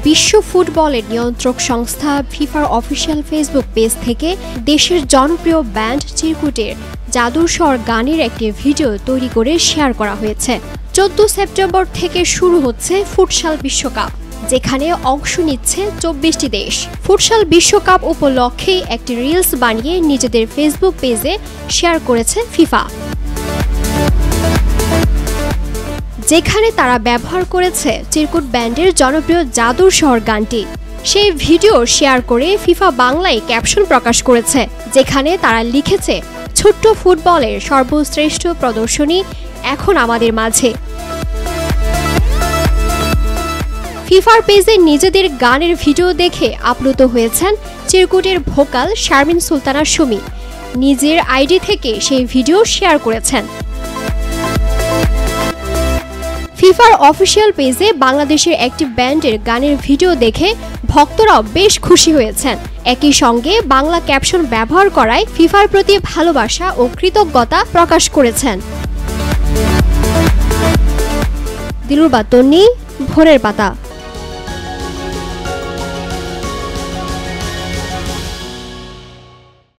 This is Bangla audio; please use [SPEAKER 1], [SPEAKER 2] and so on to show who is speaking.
[SPEAKER 1] বিশ্ব ফুটবলের নিয়ন্ত্রক সংস্থা ফিফার অফিসিয়াল ফেসবুক পেজ থেকে দেশের জনপ্রিয় ব্যান্ড চিরকুটের জাদুর স্বর গানের একটি ভিডিও তৈরি করে শেয়ার করা হয়েছে। 14 সেপ্টেম্বর থেকে শুরু হচ্ছে ফুটসাল বিশ্বকাপ, যেখানে অংশ নিচ্ছে 24টি দেশ। ফুটসাল বিশ্বকাপ উপলক্ষে একটি রিলস বানিয়ে নিজেদের ফেসবুক পেজে শেয়ার করেছে ফিফা, যেখানে তারা ব্যবহার করেছে চিরকুট ব্যান্ডের জনপ্রিয় জাদুর স্বর গানটি। সেই ভিডিও শেয়ার করে ফিফা বাংলায় ক্যাপশন প্রকাশ করেছে, যেখানে তারা লিখেছে, ছোট্ট ফুটবলের সর্বশ্রেষ্ঠ প্রদর্শনী এখন আমাদের মাঝে। ফিফার পেজে নিজেদের গানের ভিডিও দেখে আপ্লুত হয়েছেন চিরকুটের ভোকাল শারমিন সুলতানা সুমি। নিজের আইডি থেকে সেই ভিডিও শেয়ার করেছেন। ফিফার অফিসিয়াল পেজে বাংলাদেশের একটি ব্যান্ডের গানের ভিডিও দেখে ভক্তরাও বেশ খুশি হয়েছেন। একই সঙ্গে বাংলা ক্যাপশন ব্যবহার করায় ফিফার প্রতি ভালোবাসা ও কৃতজ্ঞতা প্রকাশ করেছেন। দিলরুবা তন্নি, ভোরের পাতা।